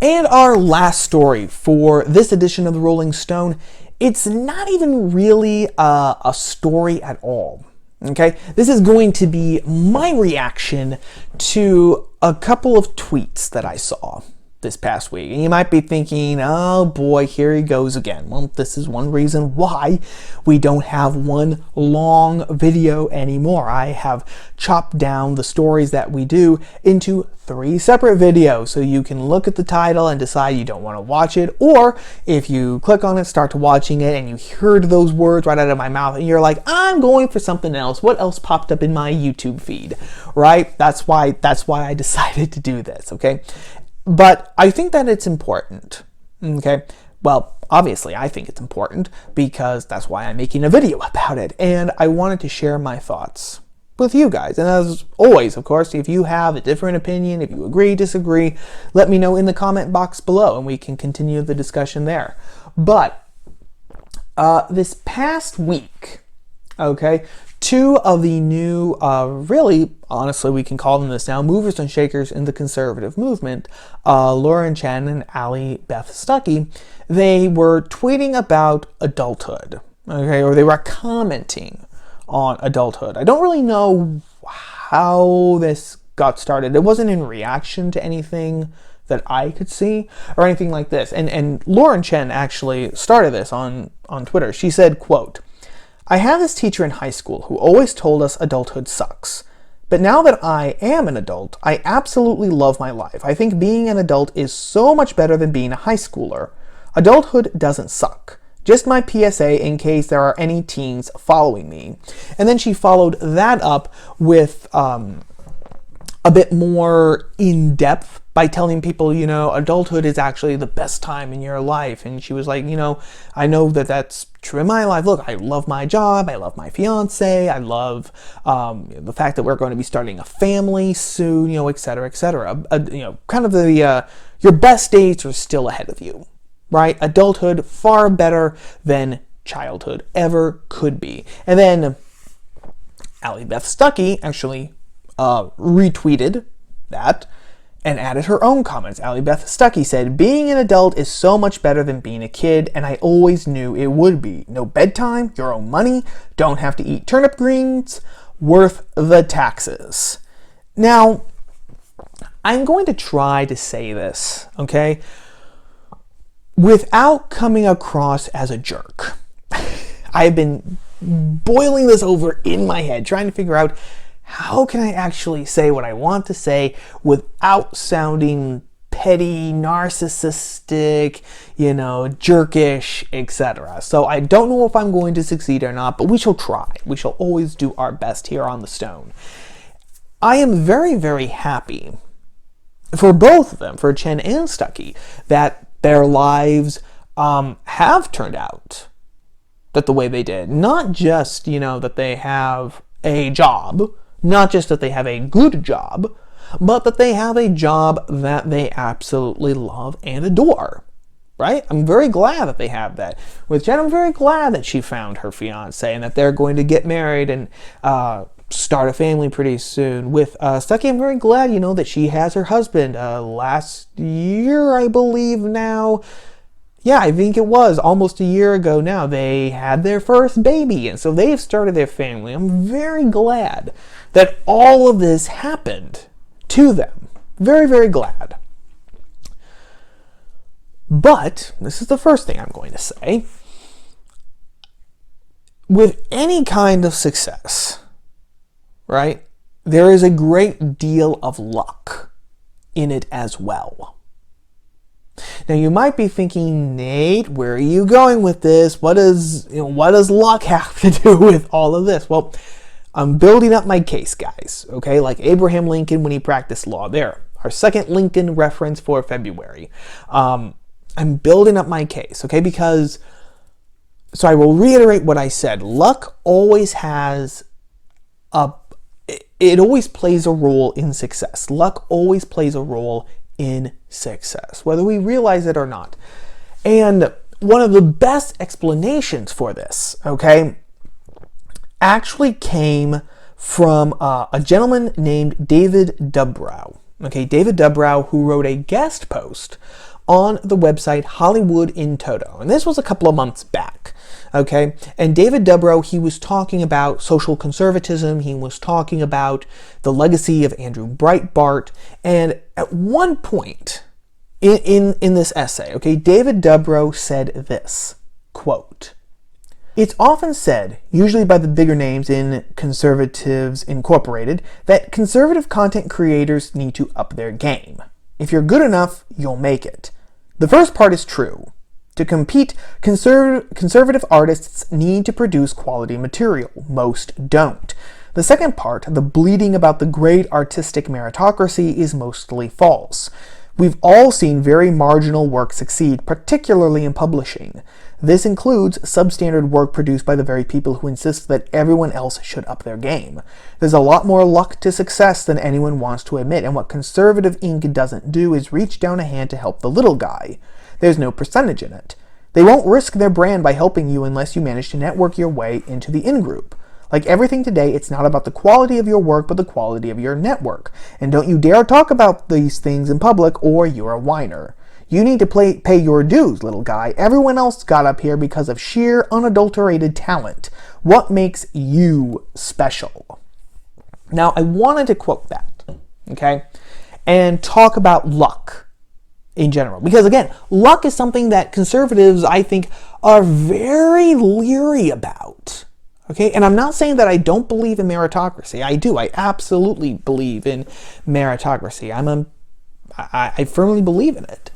And our last story for this edition of the Rolling Stone, it's not even really a story at all. Okay, this is going to be my reaction to a couple of tweets that I saw this past week. And you might be thinking, oh boy, here he goes again. Well, this is one reason why we don't have one long video anymore. I have chopped down the stories that we do into 3 separate videos, so you can look at the title and decide you don't want to watch it, or if you click on it, start to watching it, and you heard those words right out of my mouth, and you're like, I'm going for something else. What else popped up in my YouTube feed, right? That's why I decided to do this, okay? But I think that it's important, okay? Well, obviously I think it's important because that's why I'm making a video about it, and I wanted to share my thoughts with you guys. And as always, of course, if you have a different opinion, if you agree, disagree, let me know in the comment box below and we can continue the discussion there. But this past week, okay, 2 of the new, really, honestly, we can call them this now, movers and shakers in the conservative movement, Chen and Beth Stuckey, they were tweeting about adulthood, okay, or they were commenting on adulthood. I don't really know how this got started. It wasn't in reaction to anything that I could see or anything like this. And Chen actually started this on Twitter. She said, quote, I had this teacher in high school who always told us adulthood sucks. But now that I am an adult, I absolutely love my life. I think being an adult is so much better than being a high schooler. Adulthood doesn't suck. Just my PSA in case there are any teens following me. And then she followed that up with a bit more in-depth by telling people, you know, adulthood is actually the best time in your life. And she was like, you know, I know that that's true in my life. Look, I love my job. I love my fiance. I love the fact that we're going to be starting a family soon, you know, et cetera, et cetera. You know, kind of the, your best days are still ahead of you, right? Adulthood, far better than childhood ever could be. And then Beth Stuckey actually retweeted that and added her own comments. Beth Stuckey said, being an adult is so much better than being a kid, and I always knew it would be. No bedtime, your own money, don't have to eat turnip greens, worth the taxes. Now, I'm going to try to say this, okay, without coming across as a jerk. I've been boiling this over in my head, trying to figure out how can I actually say what I want to say without sounding petty, narcissistic, you know, jerkish, etc. So I don't know if I'm going to succeed or not, but we shall try. We shall always do our best here on the Stone. I am very, very happy for both of them, for Chen and Stuckey, that their lives have turned out that the way they did. Not just, you know, that they have a job, not just that they have a good job, but that they have a job that they absolutely love and adore, right? I'm very glad that they have that. With Chen, I'm very glad that she found her fiance and that they're going to get married and start a family pretty soon. With Stuckey, I'm very glad, you know, that she has her husband. Last year, I believe now, yeah, I think it was almost a year ago now, they had their first baby, and so they've started their family. I'm very glad that all of this happened to them. Very, very glad. But, this is the first thing I'm going to say, with any kind of success, right, there is a great deal of luck in it as well. Now you might be thinking, Nate, where are you going with this? What does luck have to do with all of this? Well, I'm building up my case, guys, okay? Like Abraham Lincoln when he practiced law. There, our second Lincoln reference for February. I'm building up my case, okay? Because, so I will reiterate what I said. Luck always has it always plays a role in success. Luck always plays a role in success, whether we realize it or not. And one of the best explanations for this, okay, actually came from a gentleman named David Dubrow. Okay, David Dubrow, who wrote a guest post on the website Hollywood in Toto. And this was a couple of months back. Okay, and David Dubrow, he was talking about social conservatism. He was talking about the legacy of Andrew Breitbart. And at one point in this essay, okay, David Dubrow said this, quote, "It's often said, usually by the bigger names in Conservatives Incorporated, that conservative content creators need to up their game. If you're good enough, you'll make it. The first part is true. To compete, conservative artists need to produce quality material. Most don't. The second part, the bleating about the great artistic meritocracy, is mostly false. We've all seen very marginal work succeed, particularly in publishing. This includes substandard work produced by the very people who insist that everyone else should up their game. There's a lot more luck to success than anyone wants to admit, and what conservative ink doesn't do is reach down a hand to help the little guy. There's no percentage in it. They won't risk their brand by helping you unless you manage to network your way into the in-group. Like everything today, it's not about the quality of your work, but the quality of your network. And don't you dare talk about these things in public, or you're a whiner. You need to pay your dues, little guy. Everyone else got up here because of sheer, unadulterated talent. What makes you special?" Now, I wanted to quote that, okay, and talk about luck in general. Because again, luck is something that conservatives, I think, are very leery about. Okay, and I'm not saying that I don't believe in meritocracy. I do. I absolutely believe in meritocracy. I firmly believe in it.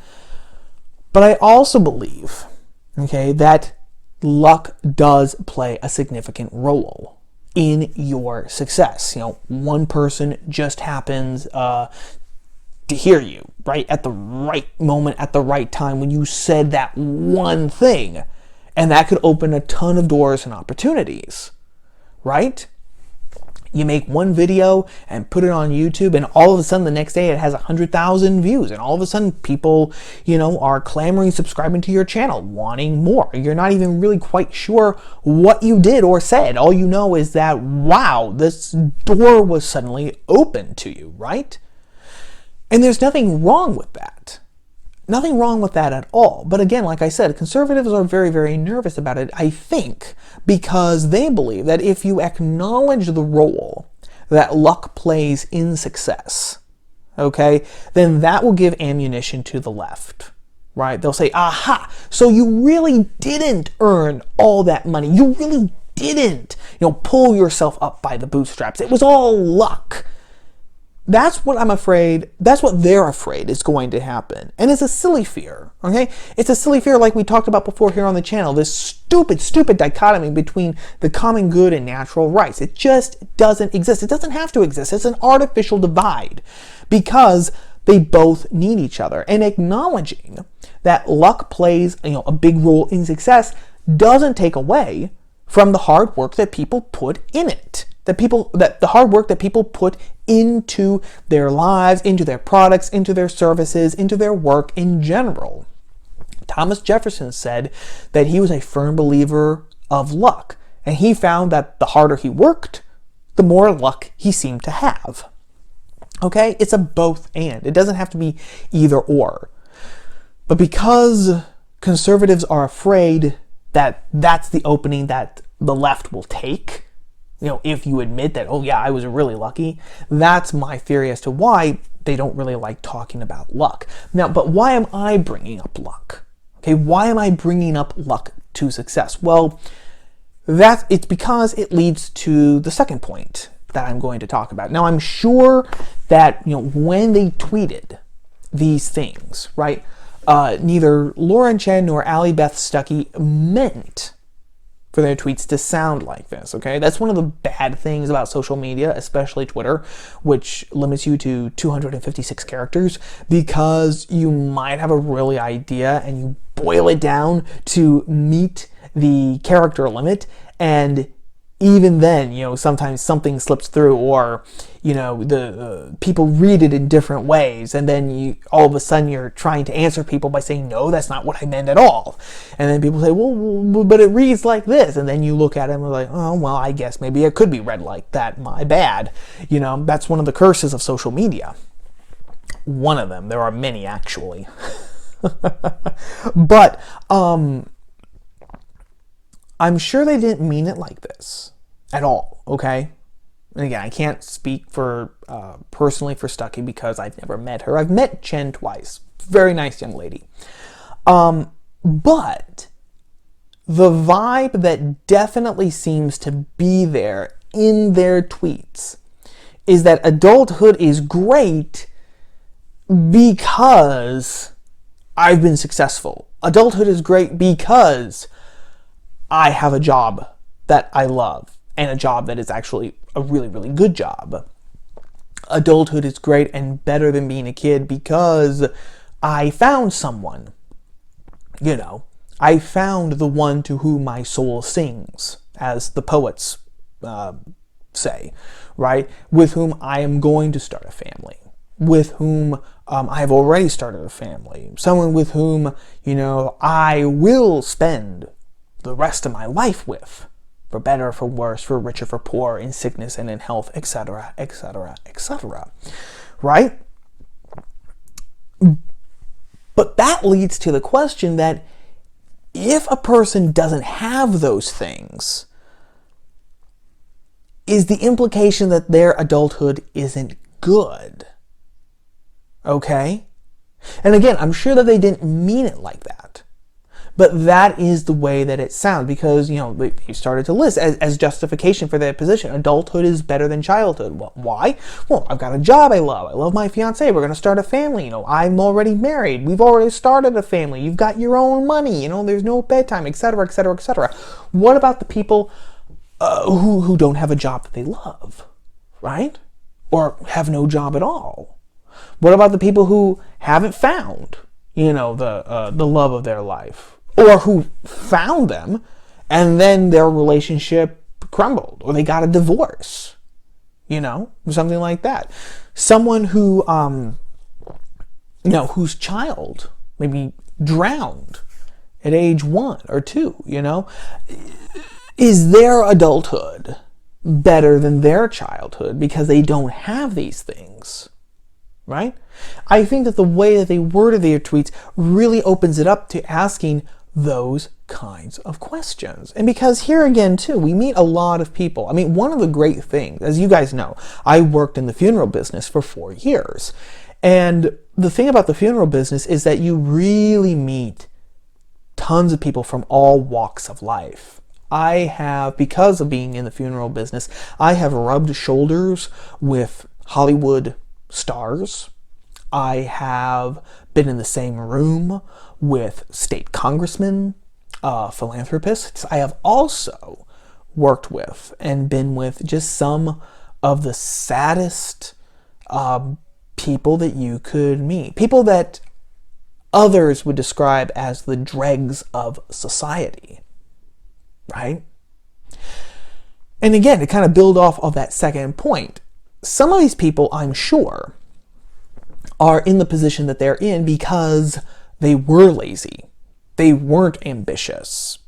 But I also believe, okay, that luck does play a significant role in your success. You know, one person just happens to hear you, right, at the right moment, at the right time, when you said that one thing. And that could open a ton of doors and opportunities, right? You make one video and put it on YouTube, and all of a sudden the next day it has 100,000 views, and all of a sudden people, you know, are clamoring, subscribing to your channel, wanting more. You're not even really quite sure what you did or said. All you know is that, wow, this door was suddenly open to you, right? And there's nothing wrong with that. Nothing wrong with that at all. But again, like I said, conservatives are very, very nervous about it, I think, because they believe that if you acknowledge the role that luck plays in success, okay, then that will give ammunition to the left, right? They'll say, aha, so you really didn't earn all that money. You really didn't, you know, pull yourself up by the bootstraps. It was all luck. That's what I'm afraid, that's what they're afraid is going to happen. And it's a silly fear, okay? It's a silly fear like we talked about before here on the channel, this stupid dichotomy between the common good and natural rights. It just doesn't exist. It doesn't have to exist. It's an artificial divide because they both need each other. And acknowledging that luck plays, you know, a big role in success doesn't take away from the hard work that people put in it. That the hard work that people put into their lives, into their products, into their services, into their work in general. Thomas Jefferson said that he was a firm believer of luck, and he found that the harder he worked, the more luck he seemed to have. Okay? It's a both and. It doesn't have to be either or. But because conservatives are afraid that that's the opening that the left will take, you know, if you admit that, oh yeah, I was really lucky, that's my theory as to why they don't really like talking about luck. Now, but why am I bringing up luck? Okay, why am I bringing up luck to success? Well, it's because it leads to the second point that I'm going to talk about. Now, I'm sure that, you know, when they tweeted these things, right, neither Chen nor Beth Stuckey meant for their tweets to sound like this, okay? That's one of the bad things about social media, especially Twitter, which limits you to 256 characters, because you might have a really idea and you boil it down to meet the character limit, and even then, you know, sometimes something slips through, or, you know, the people read it in different ways, and then you all of a sudden you're trying to answer people by saying, no, that's not what I meant at all. And then people say, well, but it reads like this, and then you look at it and you're like, oh, well, I guess maybe it could be read like that, my bad. You know, that's one of the curses of social media. One of them. There are many, actually. But I'm sure they didn't mean it like this at all, okay? And again, I can't speak for personally for Stuckey because I've never met her. I've met Chen twice. Very nice young lady. But the vibe that definitely seems to be there in their tweets is that adulthood is great because I've been successful. Adulthood is great because I have a job that I love and a job that is actually a really, really good job. Adulthood is great and better than being a kid because I found someone. You know, I found the one to whom my soul sings, as the poets say, right? With whom I am going to start a family. With whom I have already started a family. Someone with whom, you know, I will spend the rest of my life with. For better, for worse, for richer, for poor, in sickness and in health, etc., etc., etc. Right? But that leads to the question that if a person doesn't have those things, is the implication that their adulthood isn't good? Okay? And again, I'm sure that they didn't mean it like that. But that is the way that it sounds because, you know, you started to list as justification for their position. Adulthood is better than childhood. Well, why? Well, I've got a job I love. I love my fiance. We're going to start a family. You know, I'm already married. We've already started a family. You've got your own money. You know, there's no bedtime, etc., etc., etc. What about the people who don't have a job that they love, right? Or have no job at all? What about the people who haven't found, you know, the love of their life? Or who found them and then their relationship crumbled or they got a divorce, you know, something like that. Someone who, you know, whose child maybe drowned at age 1 or 2, you know. Is their adulthood better than their childhood because they don't have these things? Right? I think that the way that they worded their tweets really opens it up to asking those kinds of questions. And because here again, too, we meet a lot of people. I mean, one of the great things, as you guys know, I worked in the funeral business for 4 years. And the thing about the funeral business is that you really meet tons of people from all walks of life. I have, because of being in the funeral business, I have rubbed shoulders with Hollywood stars. I have been in the same room with state congressmen, philanthropists. I have also worked with and been with just some of the saddest people that you could meet. People that others would describe as the dregs of society, right? And again, to kind of build off of that second point, some of these people, I'm sure, are in the position that they're in because they were lazy. They weren't ambitious.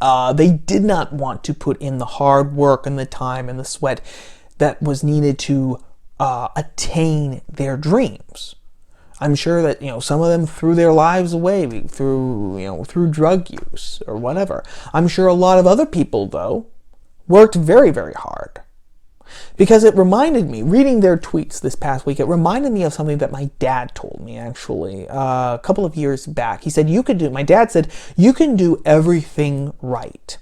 They did not want to put in the hard work and the time and the sweat that was needed to attain their dreams. I'm sure that, you know, some of them threw their lives away through drug use or whatever. I'm sure a lot of other people, though, worked very, very hard. Because it reminded me, reading their tweets this past week, it reminded me of something that my dad told me, actually, a couple of years back. He said, my dad said, you can do everything right.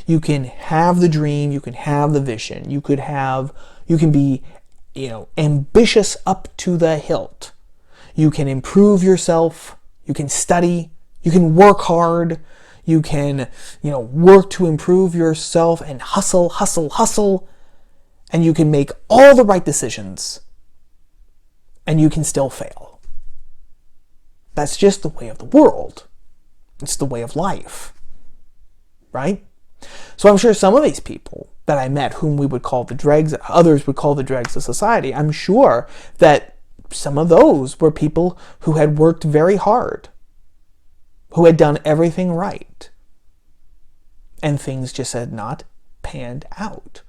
You can have the dream, you can have the vision, you can be, you know, ambitious up to the hilt. You can improve yourself, you can study, you can work hard, you can, you know, work to improve yourself and hustle, hustle, hustle. And you can make all the right decisions, and you can still fail. That's just the way of the world. It's the way of life, right? So I'm sure some of these people that I met, whom we would call the dregs, others would call the dregs of society, I'm sure that some of those were people who had worked very hard, who had done everything right, and things just had not panned out.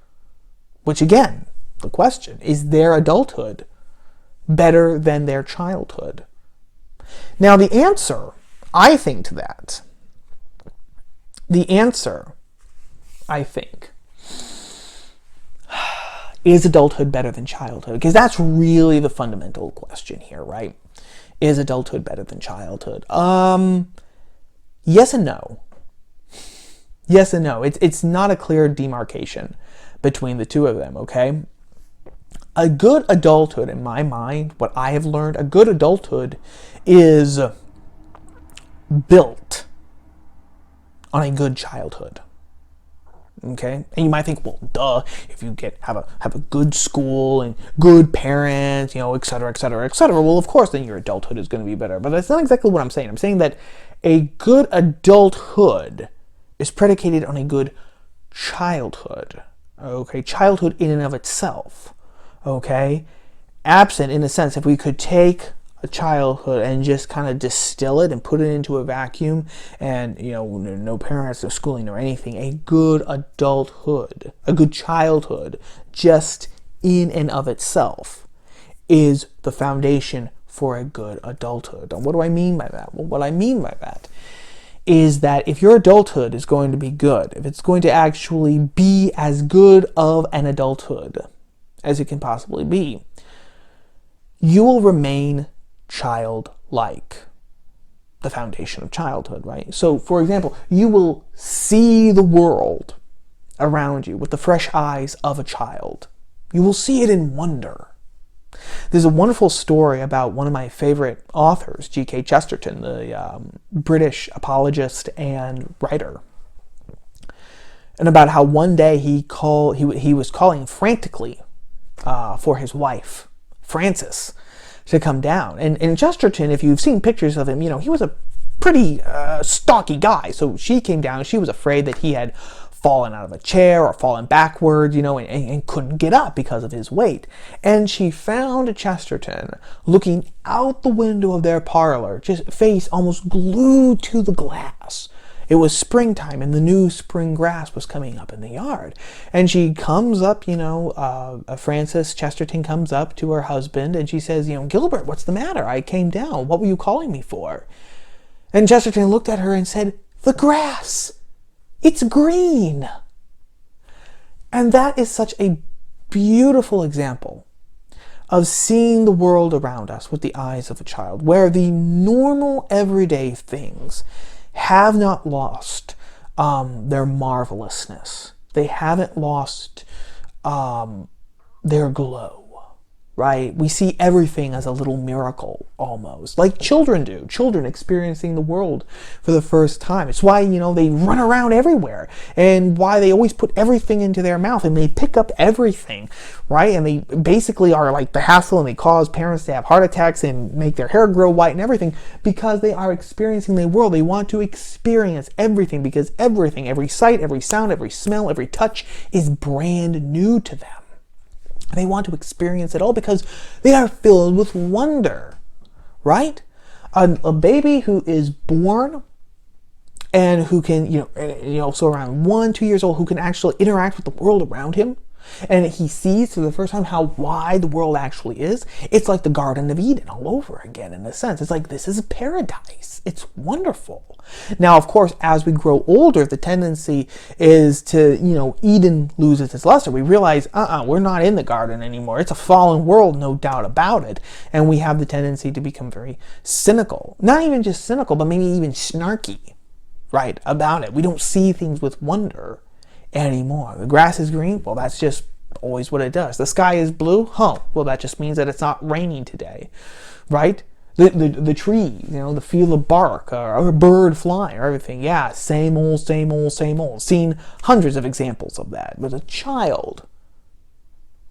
Which again, the question, is their adulthood better than their childhood? Now, the answer, I think, to that, is adulthood better than childhood? Because that's really the fundamental question here, right? Is adulthood better than childhood? Yes and no. Yes and no. It's not a clear demarcation between the two of them, okay? A good adulthood, in my mind, what I have learned, a good adulthood is built on a good childhood. Okay, and you might think, well, duh, if you have a good school and good parents, et cetera, et cetera, et cetera. Well, of course, then your adulthood is going to be better. But that's not exactly what I'm saying. I'm saying that a good adulthood is predicated on a good childhood. Okay, childhood in and of itself. Okay, absent, in a sense, if we could take a childhood and just kind of distill it and put it into a vacuum, and no parents, no schooling, or anything, a good adulthood, a good childhood, just in and of itself, is the foundation for a good adulthood. And what do I mean by that? Well, what I mean by that is that if your adulthood is going to be good, if it's going to actually be as good of an adulthood as it can possibly be, you will remain childlike. The foundation of childhood, right? So, for example, you will see the world around you with the fresh eyes of a child. You will see it in wonder. There's a wonderful story about one of my favorite authors, G.K. Chesterton, the British apologist and writer, and about how one day he was calling frantically for his wife, Frances, to come down. And Chesterton, if you've seen pictures of him, he was a pretty stocky guy. So she came down. She was afraid that he had fallen out of a chair or fallen backwards, and couldn't get up because of his weight. And she found Chesterton looking out the window of their parlor, just face almost glued to the glass. It was springtime, and the new spring grass was coming up in the yard. And she comes up, Frances Chesterton comes up to her husband, and she says, Gilbert, what's the matter? I came down. What were you calling me for? And Chesterton looked at her and said, the grass. It's green. And that is such a beautiful example of seeing the world around us with the eyes of a child, where the normal everyday things have not lost their marvelousness. They haven't lost their glow, right? We see everything as a little miracle, almost, like children do. Children experiencing the world for the first time. It's why, they run around everywhere, and why they always put everything into their mouth, and they pick up everything, right? And they basically are like the hassle, and they cause parents to have heart attacks and make their hair grow white and everything, because they are experiencing the world. They want to experience everything, because everything, every sight, every sound, every smell, every touch is brand new to them. They want to experience it all because they are filled with wonder, right? A baby who is born and who can, so around 1-2 years old, who can actually interact with the world around him, and he sees for the first time how wide the world actually is. It's like the Garden of Eden all over again, in a sense. It's like, this is paradise. It's wonderful. Now, of course, as we grow older, the tendency is to, Eden loses its luster. We realize, we're not in the garden anymore. It's a fallen world, no doubt about it. And we have the tendency to become very cynical. Not even just cynical, but maybe even snarky, right, about it. We don't see things with wonder anymore. The grass is green. Well, that's just always what it does. The sky is blue. Well, that just means that it's not raining today, right? The tree, the feel of bark, or a bird flying, or everything. Yeah, same old, same old, same old. Seen hundreds of examples of that. But a child,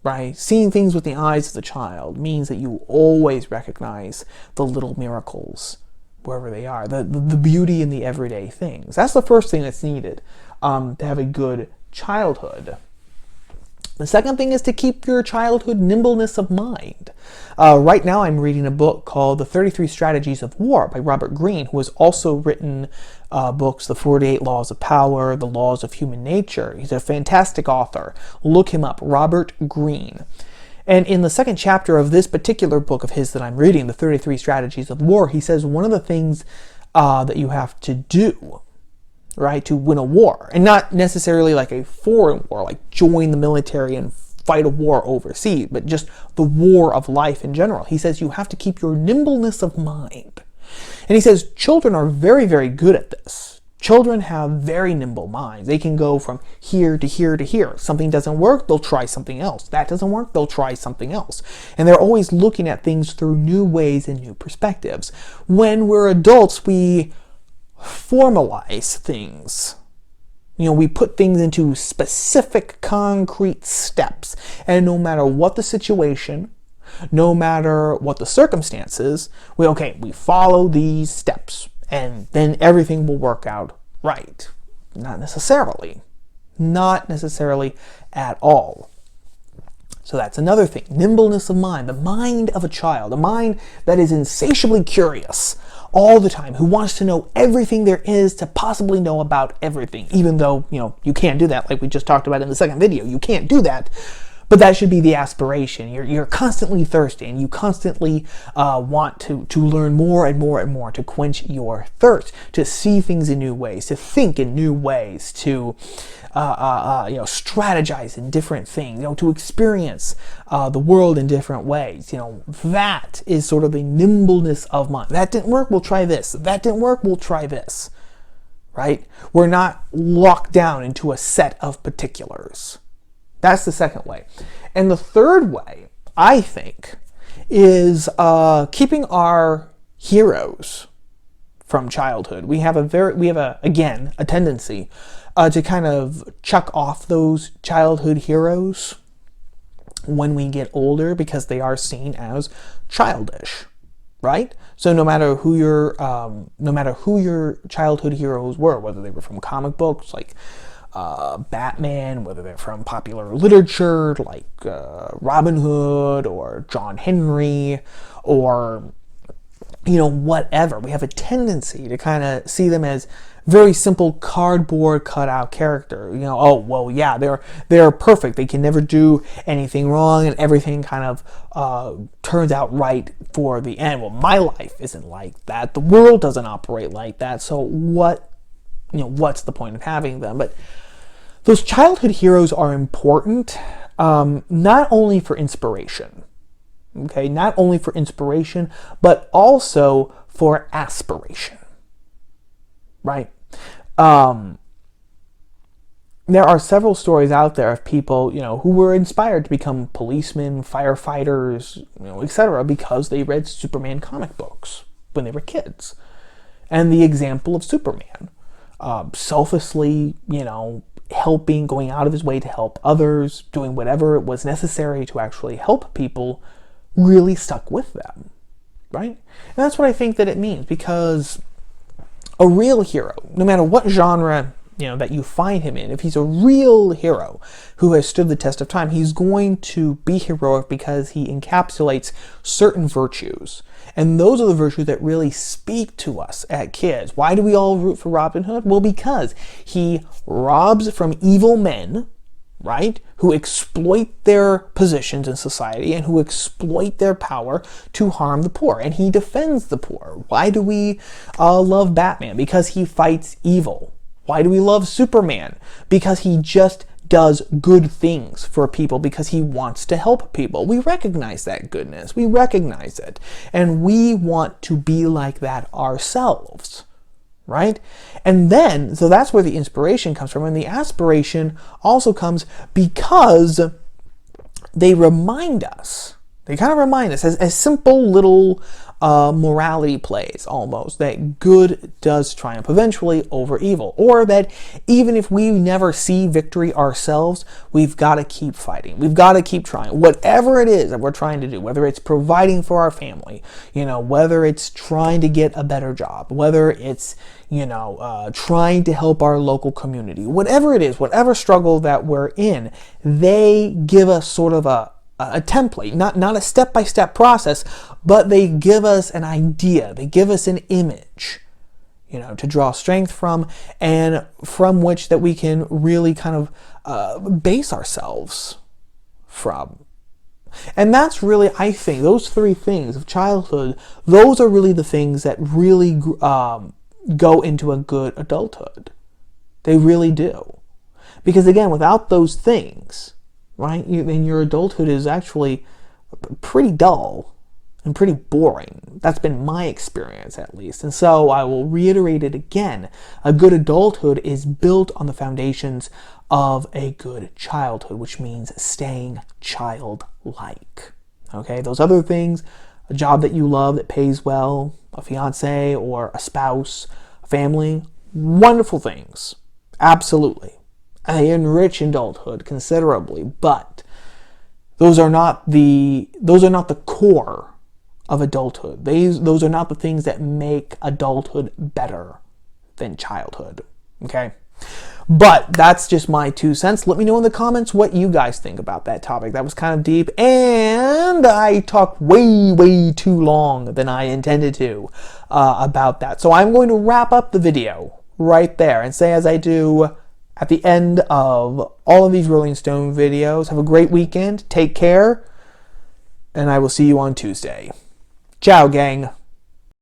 right? Seeing things with the eyes of the child means that you always recognize the little miracles wherever they are, the beauty in the everyday things. That's the first thing that's needed to have a good childhood. The second thing is to keep your childhood nimbleness of mind. Right now I'm reading a book called The 33 Strategies of War by Robert Greene, who has also written books, The 48 Laws of Power, The Laws of Human Nature. He's a fantastic author. Look him up, Robert Greene. And in the second chapter of this particular book of his that I'm reading, The 33 Strategies of War, he says one of the things that you have to do, right, to win a war, and not necessarily like a foreign war, like join the military and fight a war overseas, but just the war of life in general. He says you have to keep your nimbleness of mind. And he says children are very, very good at this. Children have very nimble minds. They can go from here to here to here. Something doesn't work, they'll try something else. That doesn't work, they'll try something else. And they're always looking at things through new ways and new perspectives. When we're adults, we formalize things. We put things into specific, concrete steps. And no matter what the situation, no matter what the circumstances, we follow these steps. And then everything will work out right. Not necessarily. Not necessarily at all. So that's another thing. Nimbleness of mind. The mind of a child. A mind that is insatiably curious all the time, who wants to know everything there is to possibly know about everything, even though, you can't do that, like we just talked about in the second video. You can't do that, but that should be the aspiration. You're constantly thirsty, and you constantly want to learn more and more and more, to quench your thirst, to see things in new ways, to think in new ways, to strategize in different things, to experience the world in different ways. That is sort of a nimbleness of mind. That didn't work, we'll try this. That didn't work, we'll try this. Right? We're not locked down into a set of particulars. That's the second way. And the third way, I think, is keeping our heroes from childhood. We have again a tendency to kind of chuck off those childhood heroes when we get older, because they are seen as childish, right? So no matter who your childhood heroes were, whether they were from comic books like Batman, whether they're from popular literature like Robin Hood or John Henry, or whatever, we have a tendency to kind of see them as very simple cardboard cutout character. They're perfect. They can never do anything wrong, and everything kind of turns out right for the end. Well, my life isn't like that. The world doesn't operate like that. So what's the point of having them? But those childhood heroes are important, not only for inspiration. Okay, not only for inspiration, but also for aspiration. Right? There are several stories out there of people, who were inspired to become policemen, firefighters, etc., because they read Superman comic books when they were kids. And the example of Superman, selflessly, helping, going out of his way to help others, doing whatever it was necessary to actually help people, really stuck with them, right? And that's what I think that it means, because a real hero, no matter what genre that you find him in, if he's a real hero who has stood the test of time, he's going to be heroic because he encapsulates certain virtues. And those are the virtues that really speak to us as kids. Why do we all root for Robin Hood? Well, because he robs from evil men, right, who exploit their positions in society and who exploit their power to harm the poor. And he defends the poor. Why do we love Batman? Because he fights evil. Why do we love Superman? Because he just does good things for people, because he wants to help people. We recognize that goodness. We recognize it. And we want to be like that ourselves. Right? And then, so that's where the inspiration comes from. And the aspiration also comes because they remind us, they kind of remind us as simple little morality plays almost, that good does triumph eventually over evil. Or that even if we never see victory ourselves, we've got to keep fighting. We've got to keep trying. Whatever it is that we're trying to do, whether it's providing for our family, whether it's trying to get a better job, whether it's, trying to help our local community, whatever it is, whatever struggle that we're in, they give us sort of a template, not a step-by-step process, but they give us an idea, they give us an image, to draw strength from, and from which that we can really kind of base ourselves from. And that's really, I think, those three things of childhood, those are really the things that really go into a good adulthood. They really do. Because again, without those things, right, then your adulthood is actually pretty dull and pretty boring. That's been my experience, at least. And so I will reiterate it again. A good adulthood is built on the foundations of a good childhood, which means staying childlike. Okay, those other things, a job that you love that pays well, a fiance or a spouse, a family, wonderful things. Absolutely. They enrich adulthood considerably, but those are not the core of adulthood. Those are not the things that make adulthood better than childhood. Okay? But that's just my 2 cents. Let me know in the comments what you guys think about that topic. That was kind of deep, and I talked way too long than I intended to about that. So I'm going to wrap up the video right there and say, as I do at the end of all of these Rolling Stone videos, have a great weekend, take care, and I will see you on Tuesday. Ciao, gang.